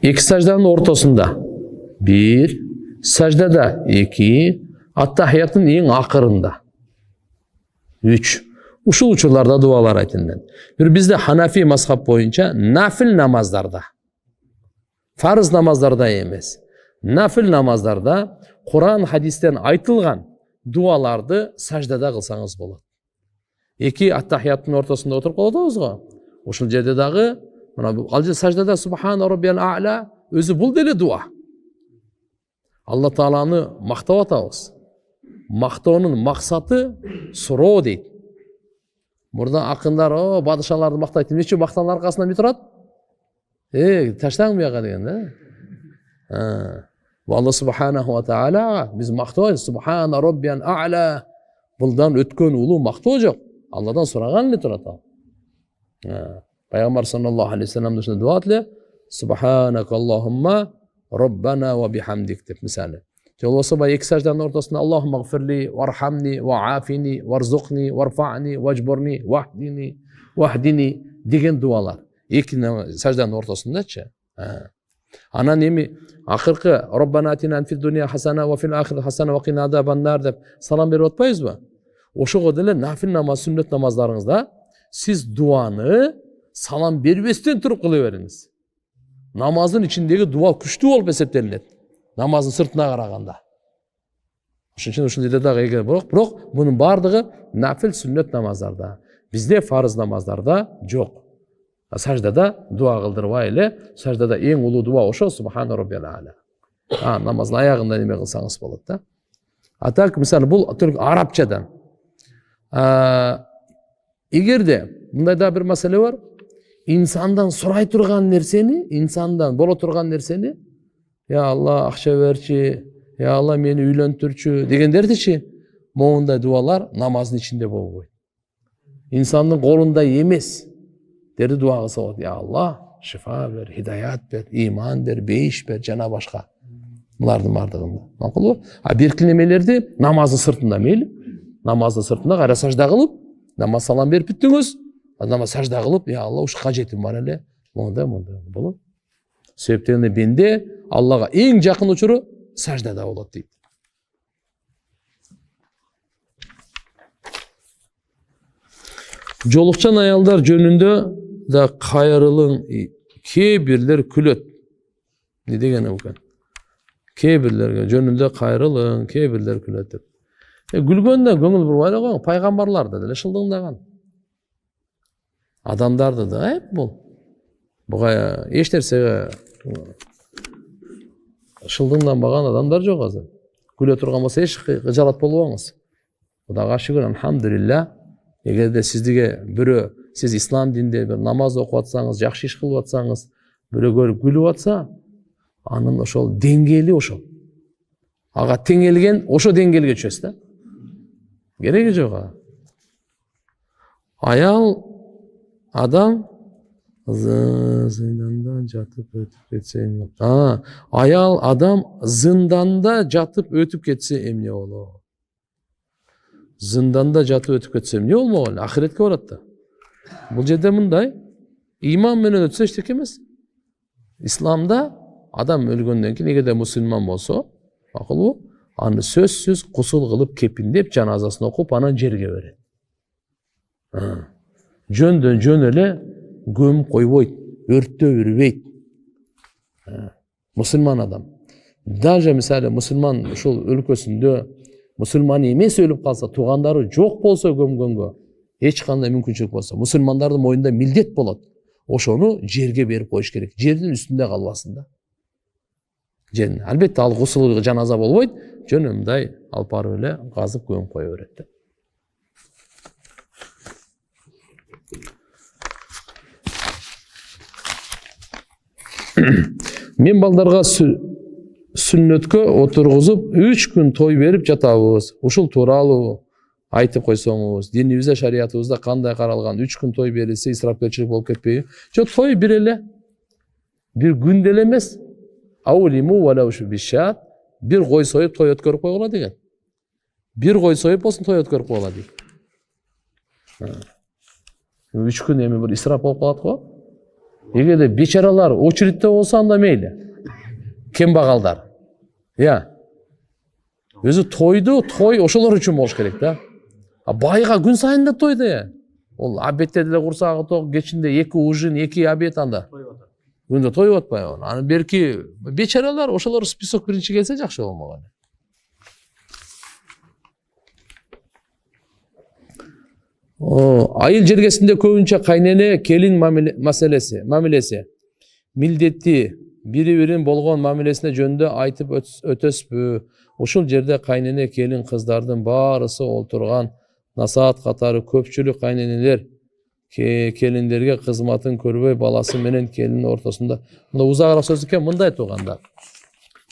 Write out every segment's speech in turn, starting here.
iki sacdanın ortasında 1, sacdada 2, attahiyatın en akırında 3. Uşul uçurlarda dualar aytılgan. Bir bizde Hanafi mazhab boyunca nafil namazlarda, farz namazlarda emas, nafil namazlarda Kur'an hadisten aytılgan dualardı sacdada kılsanız болады. 2 attahiyatın ortasında oturup kalıyoruz go. Ошол жерде дагы мына ал жерде саждада субхана роббиял а'ла өзү бул деле дуа. Алла Тааланы мактап атабыз. Мактоонун максаты суроо дейт. Мурда акындар падышаларды мактайт. Эмне үчүн мактанын аркасынан бүй турат? Таштаң буяка деген да. Алла субханаху ва таала биз мактабайбыз. Субхана роббиял а'ла. Булдан өткөн улуу мактоо жок. Алладан сураган эле турат ал. Peygamber sallallahu aleyhi ve sellem dışında dua etle. Subhanaka Allahumma Rabbana ve bihamdik dep misali. Olsa iki secdanın ortasında Allahumma gfirli varhamni ve afini varzuqni varfa'ni vecburni vahdini degen dualar. İki secdanın ortasında ana nemi akırkı Rabbana atina fid dunya hasana ve fil ahireti hasana ve qina azabannar dep salam berip atpayız mı? Oşo dele nafil namaz, sünnet namazlarınızda siz duanı salam berбестен turup kılıveriniz. Namazın içindeki dua күчтүү болуп эсептелинет. Namazın sırtına karaganda. Ошон үчүн ушул жерде дагы бирок бунун баардыгы нафил сүннөт намаздарда. Бизде фарыз намаздарда жок. Саждада дуа кылдырбай эле, саждада эң улуу дуа ошо субхана роббиял а'ла. Намаздын аягында неме кылсаңыз болот да. А так мисалы бул арабчадан. Эгерде мындай да бир маселе бар, insandan сурай турган нерсени, insandan боло турган нерсени, ya Allah акча берчи, ya Allah meni үйлөнтүрчү дегендердичи, моундай дуалар намаздын ичинде болбойт. İnsanın колунда эмес. Дерди дуа кылса болот. Ya Allah, шифа бер, хидаят бер, иман бер, бейиш бер, жана башка. Булардын бардыгында. Макулбу? Беркинемелерди намаздын сыртында мейли, намаздын сыртында кайра сажда кылып, намаз салам берип бүттүңүз. Намаз сажда кылып, ya Allah ушу кажетим бар эле. Монда болот. Себептен бенде Аллага эң жакын учуру саждада болот дейт. Жолукчан аялдар жөнүндө да кайрылың кээ бирлер күлөт. Не деген экен? Кээ бирлерге жөнүндө кайрылың, кээ бирлер күлөт деп. Гүлгөндө көңүл бурбай эле пайгамбарларды деле шылдыңдаган. Адамдарды да бул. Буга эч нерсеге шылдыңданбаган адамдар жок азыр. Күлө турган болсо эч кыжалат болбоңуз. Кудайга шүгүр, алхамдулилlah. Эгерде сиздиге бирөө сиз ислам динде бир намаз окуп атсаңыз, жакшы иш кылып атсаңыз, бирөө көрүп күлүп атса, анын ошол деңгээли ошол. Ага теңелген ошо деңгээлге чөз да. Кереги жок. Аял адам зынданда жатып өтүп кетсе эмне болот? Аял адам зынданда жатып өтүп кетсе эмне болот? Zindanda jatıp ötüp ketsem ne olmalı? Ahiretke varad da. Bul жерде мындай, iman menен ötse eştek emes. İslamda adam ölgönden keyin эгерде musulman bolsa, akıllı, аны сөзсүз кусул кылып кепиндеп жаназасын окуп анан жерге берет. Жөндөн жөн эле көмүп койбойт, өрттөбүрбейт. Musulman adam. Даже мисалы musulman ушул өлкөсүндө musulman эмес өлүп калса, туугандары жок болсо көмгөнгө эч кандай мүмкүнчүлүк болсо, musulmandардын моюнда милдет болот. Ошону жерге берип коюш керек. Жердин үстүндө калбасын да. Жерин. Албетте ал гусул жаназа болбойт, жөн мындай алып барып эле казып көмүп кое берет. Мен балдарга сүннөткө отургузуп 3 күн той берип жатабыз. Ушул тууралуу айтып койсоңуз, динибизде, шариятыбызда кандай каралган? 3 күн той берилсе исрапкерчилик болуп кетпейби? Жок, той бир эле. Бир күн деле эмес. Аулиму вала ушу бишат. Бир кой союп той өткөрүп койгула деген. Бир кой союп болсун той өткөрүп койгула дейт. 3 күн эми бир исрап болуп калат го. Эгерде бечаралар очередьте болсо анда мейли. Кембагалдар. Өзү той ошолор үчүн болуш керек да. Байга күн сайын да той да. Ол обедте деле курсагы ток, кечинде 2 ужин, 2 обед анда. Күндө той атпайбы. Анан берки бечаралар ошолор список биринчи келсе жакшы болмок. Айыл жергесинде көбүнчө кайнене келин мамилеси. Милдетти бири-бирин болгон мамилесине жөнүндө айтып өтөсүзбү? Ушул жерде кайнене келин кыздардын баарысы олтурган насаат катары көпчүлүк кайненелер келиндерге кызматын көрбөй баласы менен келиндин ортосунда. Мында узагыраак сөз экен, мындай туугандар.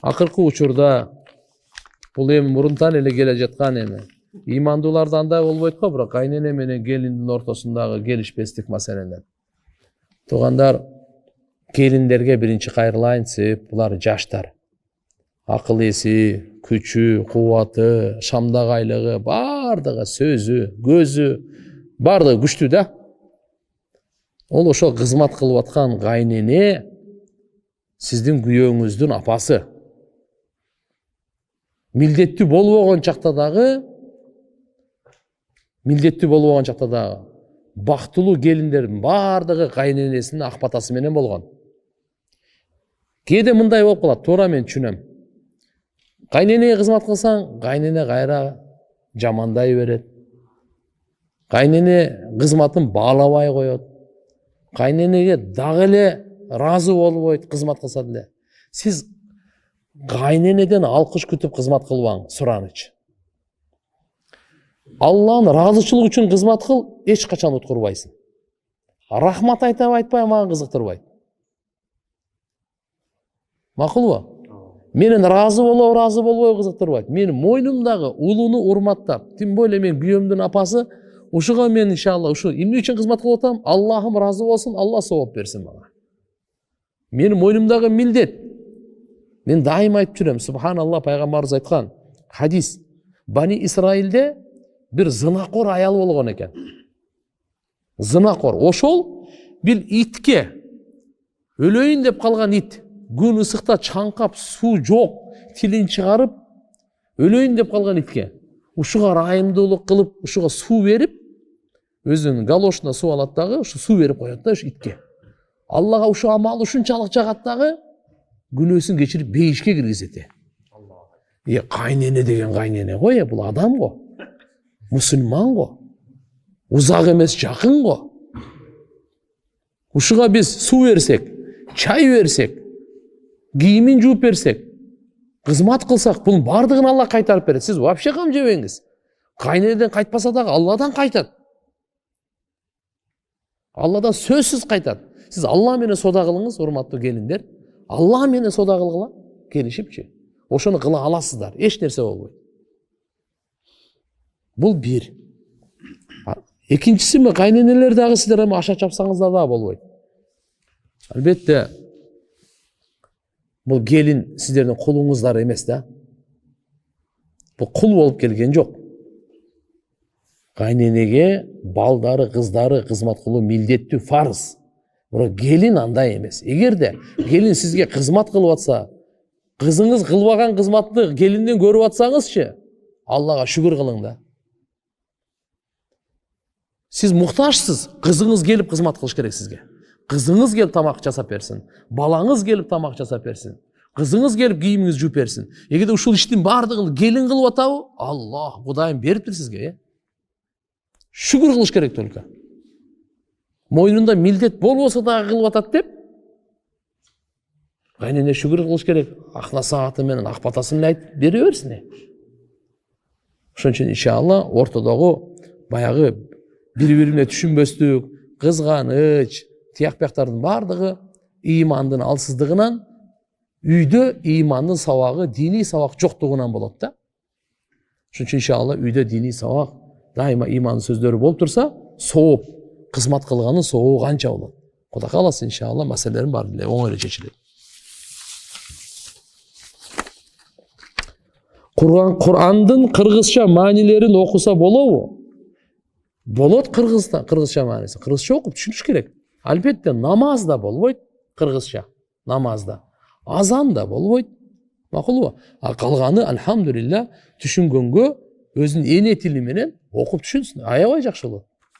Акыркы учурда бул эми мурунтан эле келе жаткан эми. Имандууларда андай болбойт го, бирок кайнене менен келиндин ортосундагы келишпестик маселелер. Туугандар, келиндерге биринчи кайрылайынчы, булар жаштар. Акыл эси, күчү, кубаты, шамдагайлыгы, бардыгы, сөзү, көзү, бардыгы күчтүү да. Ол ошо кызмат кылып аткан кайнене сиздин күйөөңүздүн апасы. Милдеттүү болбогон чакта дагы бактылуу келиндердин бардыгы кайненесинин ак батасы менен болгон. Кээде мындай болуп калат, туура мен түшүнөм. Кайненеге кызмат кылсаң, кайнене кайра жамандай берет. Кайнене кызматын баалабай коет. Кайненеге дагы эле ыраазы болбойт кызмат кылса деле. Сиз кайненеден алкыш күтүп кызмат кылбаң, сураныч. Алланын ыраазычылыгы үчүн кызмат кыл, эч качан уткурбайсың. Рахмат айтып айтпай мага кызыктырбайт. Макулбу? Менен ыраазы болобу, ыраазы болбойбу кызыктырбайт. Мен мойнумдагы улууну урматтап, тим более мен күйөөмдүн апасы, ушуга мен иншалла ушу эмне үчүн кызмат кылып атам? Аллахым ыраазы болсун, Алла сооп берсин мага. Менин мойнумдагы милдет. Мен дайым айтып жүрөм, субханалла, пайгамбарыбыз айткан хадис. Бани Исраилде бир зынакор аял болгон экен. Зынакор. Ошол бир итке, өлөйүн деп калган ит, күн ысыкта чаңкап, суу жок, тилин чыгарып, өлөйүн деп калган итке ушуга райымдуулук кылып, ушуга суу берип, өзүнүн галошуна суу алат дагы, ушу суу берип коет да ушу итке. Аллага ушу амалы ушунчалык жагат дагы, күнөөсүн кечирип бейишке киргизет. Кайнене деген кайнене го, бул адам го. Мусулман го. Узак эмес, жакын го. Ушуга биз суу берсек, чай берсек, кийимин жууп берсек, кызмат кылсак, бунун бардыгын Алла кайтарып берет. Сиз вообще кам жебеңиз. Кайненеден кайтпаса дагы Алладан кайтат. Алладан сөзсүз кайтат. Сиз Алла менен сода кылыңыз, урматтуу келиндер. Алла менен сода кылгыла, келишипчи. Ошону кыла аласыздар. Эч нерсе болбойт. Бул бир. Экинчиси, кайненелер дагы сиздер эми аша чапсаңыздар да болбойт. Албетте, бул келин сиздердин кулуңуздар эмес да. Бул кул болуп келген жок. Кайненеге балдары, кыздары кызмат кылуу милдеттүү, фарыз. Бирок келин андай эмес. Эгерде келин сизге кызмат кылып атса, кызыңыз кылбаган кызматты келинден көрүп атсаңызчы, Аллага шүгүр кылың да. Сиз муктажсыз, кызыңыз келип кызмат кылыш керек сизге. Кызыңыз келип тамак жасап берсин, балаңыз келип тамак жасап берсин, кызыңыз келип кийимиңизди жууп берсин. Эгерде ушул иштин бардыгын келин кылып атабы, Аллах Кудайым бериптир сизге. Шүгүр кылыш керек только. Мойнунда милдет болбосо дагы кылып атат деп, кайнене шүгүр кылыш керек. Ак насааты менен, ак батасы менен айтып бере берсин. Ошон үчүн иншалла ортодогу баягы бири-бирине түшүнбөстүк, кызганыч, тияк-бияктардын бардыгы ыймандын алсыздыгынан, үйдө ыймандын сабагы, диний сабак жоктугунан болот да. Ошон үчүн иншалла үйдө диний сабак, дайыма ыймандын сөздөрү болуп турса, сооп, кызмат кылганын сообу канча болот. Кудай кааласа иншалла маселелерин баары эле оңой эле чечилет. Кур'андын кыргызча маанилерин окуса болобу? Болот кыргызча мааниси. Кыргызча окуп түшүнүш керек. Albatta namaz da bolboyt, kırgızça namazda. Azan da bolboyt. Makul bu. Kalganı elhamdülillah düşüngөнгө özünün ene tili menен okup düşünsün. Аябай жакшы болот.